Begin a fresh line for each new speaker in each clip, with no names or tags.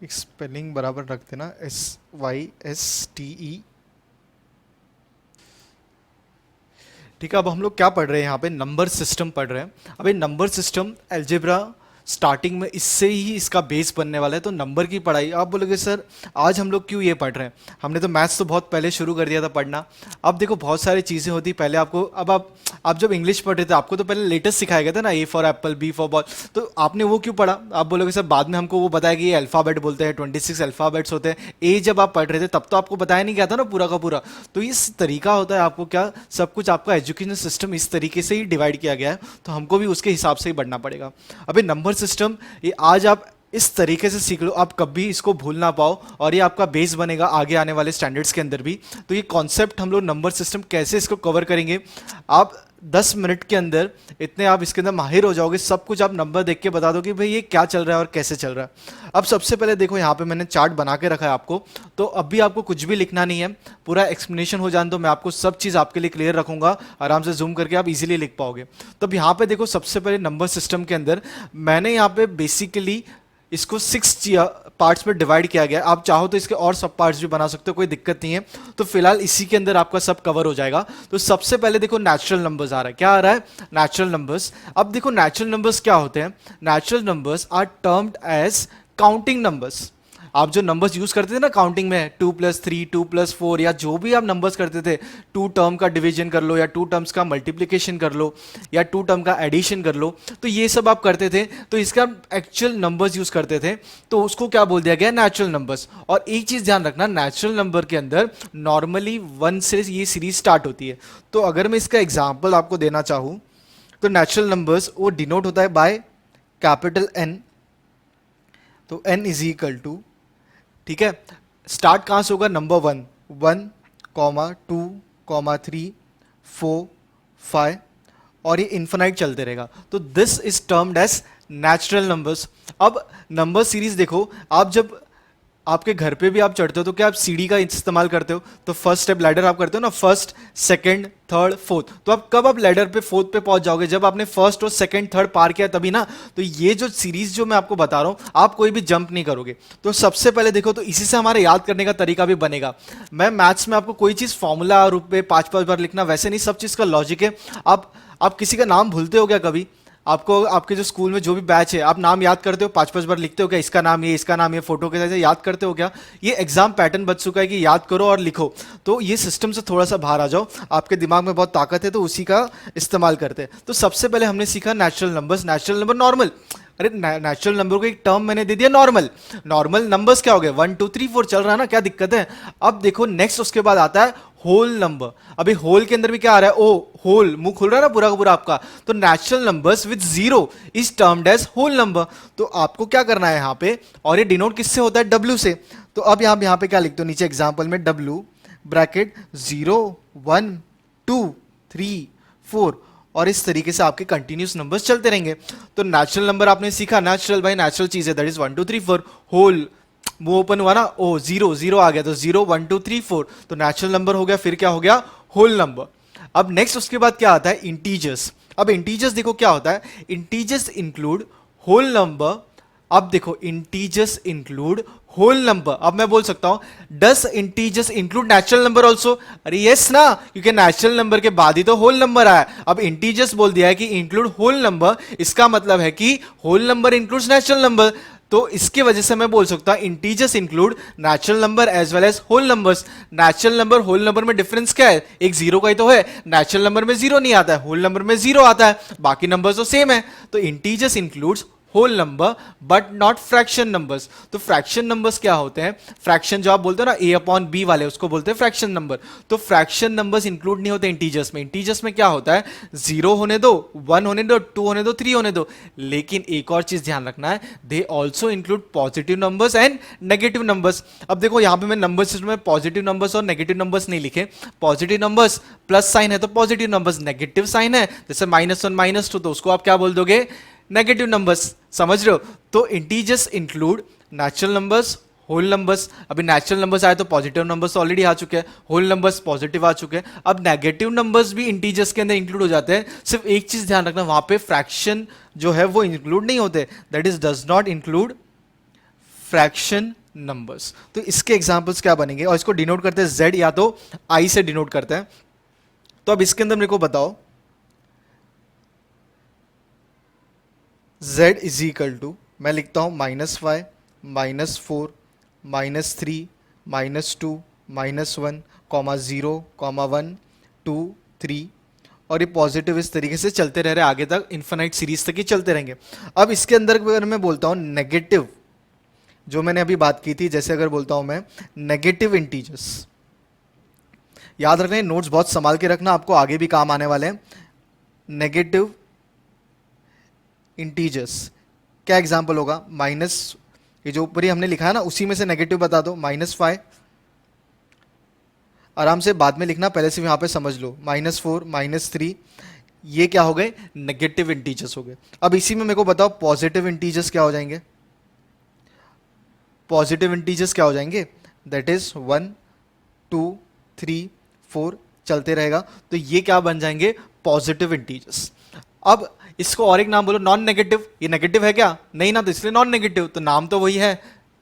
एक स्पेलिंग बराबर रख देना, SYSTE। ठीक है, अब हम लोग क्या पढ़ रहे हैं यहाँ पे, नंबर सिस्टम पढ़ रहे हैं। अब ये नंबर सिस्टम अलजेब्रा स्टार्टिंग में इससे ही इसका बेस बनने वाला है। तो नंबर की पढ़ाई, आप बोलोगे सर आज हम लोग क्यों ये पढ़ रहे हैं, हमने तो मैथ्स तो बहुत पहले शुरू कर दिया था पढ़ना। अब देखो बहुत सारी चीज़ें होती पहले आपको, अब आप जब इंग्लिश पढ़ रहे थे आपको तो पहले लेटेस्ट सिखाया गया था ना, A for apple, B for ball. तो आपने वो क्यों पढ़ा, आप बोलोगे सर बाद में हमको वो बताया कि ये अल्फ़ाबेट बोलते हैं, 26 अल्फ़ाबेट्स होते हैं। ए जब आप पढ़ रहे थे तब तो आपको बताया नहीं गया था ना पूरा का पूरा। तो इस तरीका होता है, आपको क्या सब कुछ आपका एजुकेशन सिस्टम इस तरीके से ही डिवाइड किया गया है, तो हमको भी उसके हिसाब से ही बढ़ना पड़ेगा। अभी नंबर सिस्टम ये आज आप इस तरीके से सीख लो, आप कभी इसको भूल ना पाओ, और ये आपका बेस बनेगा आगे आने वाले स्टैंडर्ड्स के अंदर भी। तो ये कॉन्सेप्ट हम लोग नंबर सिस्टम कैसे इसको कवर करेंगे, आप 10 मिनट के अंदर इतने आप इसके अंदर माहिर हो जाओगे, सब कुछ आप नंबर देख के बता दो कि भाई ये क्या चल रहा है और कैसे चल रहा है। अब सबसे पहले देखो यहाँ पे मैंने चार्ट बना के रखा है आपको, तो अभी आपको कुछ भी लिखना नहीं है, पूरा एक्सप्लेनेशन हो जाने दो, मैं आपको सब चीज़ आपके लिए क्लियर रखूंगा, आराम से जूम करके आप इजीली लिख पाओगे। तो अब यहाँ पे देखो सबसे पहले नंबर सिस्टम के अंदर मैंने यहाँ पे बेसिकली इसको 6 पार्ट्स में डिवाइड किया गया है। आप चाहो तो इसके और सब पार्ट्स भी बना सकते हो, कोई दिक्कत नहीं है। तो फिलहाल इसी के अंदर आपका सब कवर हो जाएगा। तो सबसे पहले देखो नेचुरल नंबर्स आ रहा है, क्या आ रहा है, नेचुरल नंबर्स। अब देखो नेचुरल नंबर्स क्या होते हैं, natural numbers are termed as counting numbers. आप जो नंबर्स यूज करते थे ना काउंटिंग में, 2+3, 2+4, या जो भी आप नंबर्स करते थे, 2 टर्म का डिवीजन कर लो, या 2 टर्म्स का मल्टीप्लिकेशन कर लो, या 2 टर्म का एडिशन कर लो, तो ये सब आप करते थे, तो इसका एक्चुअल नंबर्स यूज करते थे, तो उसको क्या बोल दिया गया, नेचुरल नंबर्स। और एक चीज ध्यान रखना, नेचुरल नंबर के अंदर नॉर्मली 1 से ये सीरीज स्टार्ट होती है। तो अगर मैं इसका एग्जाम्पल आपको देना चाहूं, तो नेचुरल नंबर्स वो डिनोट होता है बाय कैपिटल N। तो N इज इक्वल टू, ठीक है, स्टार्ट कहां से होगा, नंबर 1, 1, 2, 3, 4, 5, और ये इन्फिनाइट चलते रहेगा। तो this is termed as natural numbers. अब नंबर सीरीज देखो, आप जब आपके घर पे भी आप चढ़ते हो तो क्या आप सीढ़ी का इस्तेमाल करते हो, तो फर्स्ट स्टेप लैडर आप करते हो ना, फर्स्ट, सेकंड, थर्ड, फोर्थ। तो आप कब आप लैडर पे फोर्थ पे पहुंच जाओगे, जब आपने फर्स्ट और सेकंड थर्ड पार किया तभी ना। तो ये जो सीरीज जो मैं आपको बता रहा हूं, आप कोई भी जंप नहीं करोगे। तो सबसे पहले देखो, तो इसी से हमारे याद करने का तरीका भी बनेगा। मैं मैथ्स में आपको कोई चीज फॉर्मूला रूप में 5-5 बार लिखना वैसे नहीं, सब चीज का लॉजिक है। आप किसी का नाम भूलते हो क्या कभी, आपको आपके जो स्कूल में जो भी बैच है, आप नाम याद करते हो, 5-5 बार लिखते हो क्या, इसका नाम ये, इसका नाम ये, फोटो के जैसे याद करते हो क्या। ये एग्जाम पैटर्न बच चुका है कि याद करो और लिखो। तो ये सिस्टम से थोड़ा सा बाहर आ जाओ, आपके दिमाग में बहुत ताकत है, तो उसी का इस्तेमाल करते हैं। तो सबसे पहले हमने सीखा natural numbers, natural number normal. अरे नेचुरल नंबर को एक टर्म मैंने दे दिया नॉर्मल। नॉर्मल नंबर्स क्या हो गए, 1 2 3 4 चल रहा है ना, क्या दिक्कत है। अब देखो नेक्स्ट उसके बाद आता है होल नंबर। अभी होल के अंदर भी क्या आ रहा है, ओ होल, मुंह खुल रहा है ना पूरा का पूरा आपका। तो natural numbers with zero is termed as whole number. तो आपको क्या करना है यहाँ पे, और ये डिनोट किससे होता है, डब्ल्यू से। तो अब यहाँ पे क्या लिखते हो नीचे एग्जाम्पल में, डब्ल्यू ब्रैकेट 0 1 2 3 4, और इस तरीके से आपके कंटिन्यूस नंबर्स चलते रहेंगे। तो नेचुरल नंबर आपने सीखा, नेचुरल भाई नेचुरल चीज है, दैट इज 1 2 3 4। होल, मुंह ओपन हुआ ना, ओ जीरो, जीरो आ गया, तो 0 1 2 3 4, तो नेचुरल नंबर हो गया। फिर क्या हो गया, होल नंबर। अब नेक्स्ट उसके बाद क्या आता है, इंटीजर्स। अब इंटीजर्स देखो क्या होता है, इंटीजर्स इंक्लूड होल नंबर। अब देखो इंटीजर्स इंक्लूड होल नंबर। अब मैं बोल सकता हूं does integers include natural number also, अरे यस ना, क्योंकि नेचुरल नंबर के बाद ही तो होल नंबर आया। अब इंटीजर्स बोल दिया है कि इंक्लूड होल नंबर, इसका मतलब है कि whole number includes natural number. तो इसकी वजह से मैं बोल सकता हूं integers include natural number as well as whole numbers. Natural number whole number में डिफरेंस क्या है, एक जीरो का ही तो है। नेचुरल नंबर में जीरो नहीं आता है, होल नंबर में जीरो आता है, बाकी नंबर्स तो सेम है। तो integers includes whole number but not fraction numbers. तो फ्रैक्शन नंबर्स क्या होते हैं, फ्रैक्शन जो आप बोलते हो ना A/B वाले, उसको बोलते हैं फ्रैक्शन नंबर। तो फ्रैक्शन नंबर्स इंक्लूड नहीं होते इंटीजर्स में। इंटीजर्स में क्या होता है, 0 होने दो, 1 होने दो, 2 होने दो, 3 होने दो। लेकिन एक और चीज ध्यान रखना है, they also include positive numbers and negative numbers. अब देखो यहां पे मैं नंबर सिस्टम में पॉजिटिव नंबर्स और नेगेटिव नंबर्स नहीं लिखे। पॉजिटिव नंबर्स प्लस साइन है तो पॉजिटिव नंबर्स, नेगेटिव साइन है जैसे -1 -2, तो उसको आप क्या बोल दोगे, नेगेटिव नंबर्स। समझ रहे हो। तो integers include natural numbers, whole numbers. अभी नेचुरल नंबर्स आए तो पॉजिटिव नंबर्स ऑलरेडी आ चुके हैं, होल नंबर्स पॉजिटिव आ चुके हैं। अब नेगेटिव नंबर्स भी इंटीजर्स के अंदर इंक्लूड हो जाते हैं। सिर्फ एक चीज ध्यान रखना, वहां पे फ्रैक्शन जो है वो इंक्लूड नहीं होते, that is does not include fraction numbers. तो इसके एग्जांपल्स क्या बनेंगे, और इसको डिनोट करते हैं z या तो i से डिनोट करते हैं। तो अब इसके अंदर मेरे को बताओ z इज इक्वल टू, मैं लिखता हूं -5 -4 -3 -2 -1 0 1 2 3, और ये पॉजिटिव इस तरीके से चलते रह रहे आगे तक, इन्फिनाइट सीरीज तक ही चलते रहेंगे। अब इसके अंदर अगर मैं बोलता हूं नेगेटिव, जो मैंने अभी बात की थी, जैसे अगर बोलता हूं मैं नेगेटिव इंटीजर्स, याद रखना नोट्स बहुत संभाल के रखना, आपको आगे भी काम आने वाले हैं। नेगेटिव इंटीजर्स क्या एग्जांपल होगा, माइनस, ये जो ऊपर ही हमने लिखा है ना उसी में से नेगेटिव बता दो, -5, आराम से बाद में लिखना, पहले से यहां पे समझ लो, -4 -3, ये क्या हो गए, नेगेटिव इंटीजर्स हो गए। अब इसी में मेरे को बताओ पॉजिटिव इंटीजर्स क्या हो जाएंगे, पॉजिटिव इंटीजर्स क्या हो जाएंगे, दैट इज 1 2 3 4 चलते रहेगा, तो ये क्या बन जाएंगे, पॉजिटिव इंटीजर्स। अब इसको और एक नाम बोलो, नॉन नेगेटिव, ये नेगेटिव है क्या, नहीं ना, तो इसलिए नॉन नेगेटिव, तो नाम तो वही है,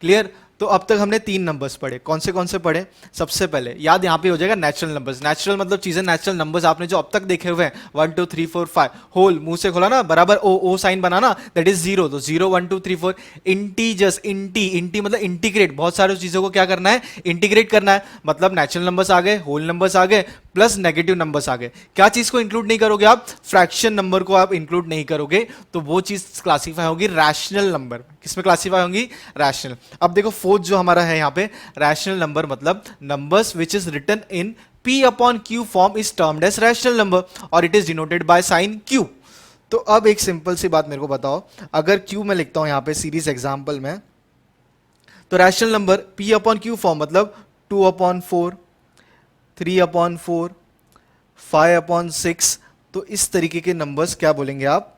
क्लियर। तो अब तक हमने 3 नंबर्स पढ़े, कौन से पढ़े, सबसे पहले याद यहाँ पे हो जाएगा नेचुरल नंबर्स, नेचुरल मतलब चीजें, नेचुरल नंबर्स आपने जो अब तक देखे हुए हैं 1 2 3 4 5, होल मुंह से खोला ना, बराबर O sign banana, that is 0, तो 0 1 2 3 4। इंटीजर्स, इंटी मतलब इंटीग्रेट, बहुत सारी चीजों को क्या करना है, इंटीग्रेट करना है, मतलब नेचुरल नंबर्स आ गए, होल नंबर्स आ गए, प्लस नेगेटिव नंबर्स आ गए। क्या चीज को इंक्लूड नहीं करोगे आप, फ्रैक्शन नंबर को आप इंक्लूड नहीं करोगे, तो वो चीज क्लासीफाई होगी रैशनल नंबर, किसमें क्लासीफाई होंगी, रैशनल। अब देखो फोर्थ जो हमारा है यहाँ पे, रैशनल नंबर मतलब numbers which is written in p upon q form is termed as rational number, और it is denoted by sign q। तो अब एक सिंपल सी बात मेरे को बताओ, अगर q में लिखता हूं यहाँ पे सीरीज एग्जाम्पल में, तो rational number p upon q form मतलब 2/4 3/4 5/6, तो इस तरीके के नंबर्स क्या बोलेंगे आप,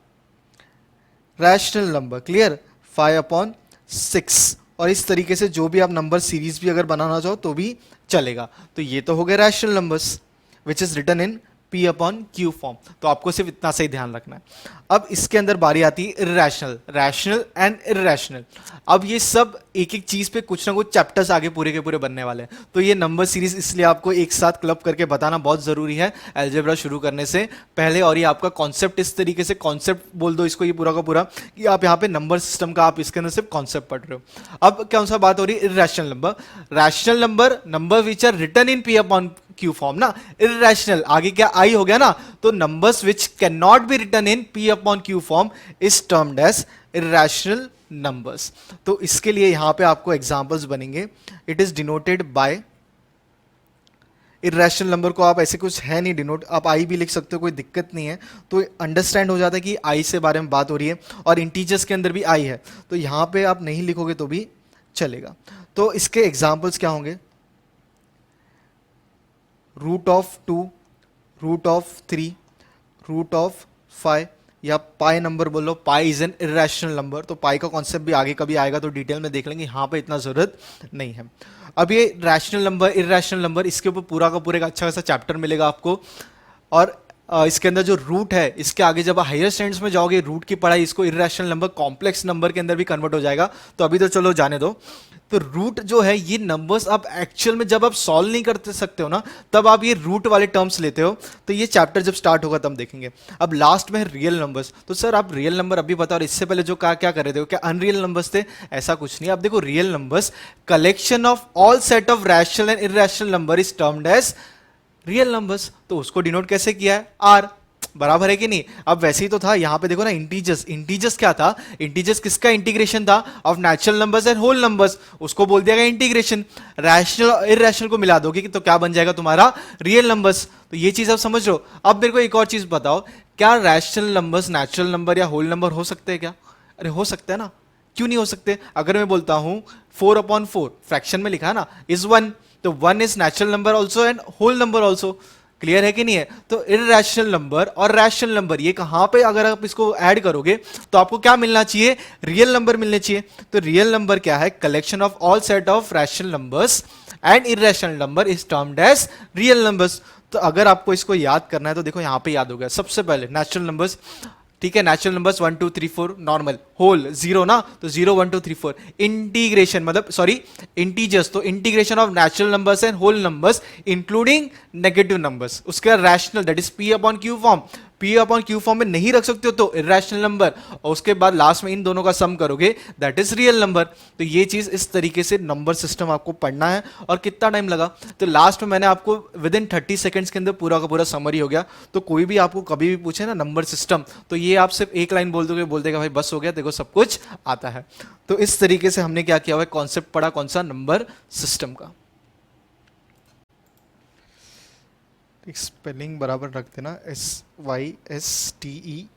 रैशनल नंबर, क्लियर, 5/6, और इस तरीके से जो भी आप नंबर सीरीज भी अगर बनाना चाहो तो भी चलेगा। तो ये तो हो गए rational numbers which is written in p upon q form, तो आपको सिर्फ इतना सही ध्यान रखना है। अब इसके अंदर बारी आती है इर्रेशनल, रैशनल एंड इर्रेशनल। अब ये सब एक एक चीज पे कुछ ना कुछ चैप्टर्स आगे पूरे के पूरे बनने वाले हैं, तो ये नंबर सीरीज इसलिए आपको एक साथ क्लब करके बताना बहुत जरूरी है अलजेब्रा शुरू करने से पहले। और ये आपका कॉन्सेप्ट इस तरीके से, कॉन्सेप्ट बोल दो इसको, ये पूरा का पूरा कि आप यहाँ पे नंबर सिस्टम का आप इसके अंदर सिर्फ कॉन्सेप्ट पढ़ रहे हो। अब कौन सा बात हो रही है, irrational number, rational number, number which are written in p upon q form ना, इर्रेशनल आगे क्या i हो गया ना, तो numbers which can not be written in p upon q form is termed as irrational numbers. तो इसके लिए यहां पे आपको एग्जांपल्स बनेंगे, it is denoted by, irrational number को आप ऐसे कुछ है नहीं डिनोट, आप आई भी लिख सकते हो, कोई दिक्कत नहीं है, तो अंडरस्टैंड हो जाता है कि आई से बारे में बात हो रही है, और इंटीजर्स के अंदर भी आई है, तो यहां पे आप नहीं लिखोगे तो भी चलेगा। तो इसके एग्जांपल्स क्या होंगे, √2, √3, √5, या पाई नंबर बोलो, pi is an irrational number. तो पाई का कॉन्सेप्ट भी आगे कभी आएगा तो डिटेल में देख लेंगे, यहाँ पे इतना जरूरत नहीं है। अब ये रैशनल नंबर, इरेशनल नंबर, इसके ऊपर पूरा का पूरा एक अच्छा खासा चैप्टर मिलेगा आपको। और इसके अंदर जो रूट है, इसके आगे जब हायर स्टैंडर्ड्स में जाओगे रूट की पढ़ाई, इसको इरेशनल नंबर, कॉम्प्लेक्स नंबर के अंदर भी कन्वर्ट हो जाएगा, तो अभी तो चलो जाने दो। तो रूट जो है, ये नंबर्स आप एक्चुअल में जब आप सॉल्व नहीं कर सकते हो ना, तब आप ये रूट वाले टर्म्स लेते हो, तो ये चैप्टर जब स्टार्ट होगा तब देखेंगे। अब लास्ट में है रियल नंबर्स, तो सर आप रियल नंबर अभी बताओ, और इससे पहले जो क्या कर रहे थे, क्या अनरियल नंबर्स थे, ऐसा कुछ नहीं। अब देखो real numbers, collection of all set of rational and irrational number is termed as real numbers, तो उसको डिनोट कैसे किया है, आर, बराबर है कि नहीं। अब वैसे ही तो था यहाँ पे देखो ना, इंटीजर्स, इंटीजर्स क्या था, इंटीजर्स किसका इंटीग्रेशन था, of natural numbers and whole numbers, उसको बोल दिया गया इंटीग्रेशन। रैशनल इरेशनल को मिला दोगे तो क्या बन जाएगा तुम्हारा, रियल नंबर्स। तो ये चीज आप समझ रहे हो। अब मेरे को एक और चीज बताओ, क्या रैशनल नंबर्स नेचुरल नंबर या होल नंबर हो सकते हैं क्या, अरे हो सकते हैं ना, क्यों नहीं हो सकते। अगर मैं बोलता हूं 4/4 फ्रैक्शन में लिखा है ना इज 1, तो 1 is natural number also and whole number also, clear है कि नहीं है। तो इर्रेशनल नंबर और रैशनल नंबर, ये कहां पे अगर आप इसको ऐड करोगे तो आपको क्या मिलना चाहिए, रियल नंबर मिलने चाहिए। तो रियल नंबर क्या है, collection of all set of rational numbers and irrational number is termed as real numbers. तो अगर आपको इसको याद करना है तो देखो यहां पे याद हो गया। सबसे पहले नेचुरल नंबर्स, ठीक है, natural numbers 1 2 3 4 normal, whole zero ना, तो 0 1 2 3 4, इंटीग्रेशन मतलब सॉरी इंटीजर्स, तो integration of natural numbers and whole numbers including negative numbers, उसके बाद rational that is P upon Q form, P upon Q form में नहीं रख सकते हो तो इरेशनल नंबर, और उसके बाद लास्ट में इन दोनों का सम करोगे दैट इज रियल नंबर। तो ये चीज इस तरीके से नंबर सिस्टम आपको पढ़ना है। और कितना टाइम लगा, तो लास्ट में मैंने आपको विद इन 30 सेकंड्स के अंदर पूरा का पूरा समरी हो गया। तो कोई भी आपको कभी भी पूछे ना नंबर सिस्टम, तो ये आप सिर्फ एक लाइन बोल दोगे, बोल देगा भाई बस हो गया, देखो सब कुछ आता है। तो इस तरीके से हमने क्या किया हुआ है, कॉन्सेप्ट पढ़ा कौन सा, नंबर सिस्टम का। स्पेलिंग बराबर रख देना, SYSTEMS।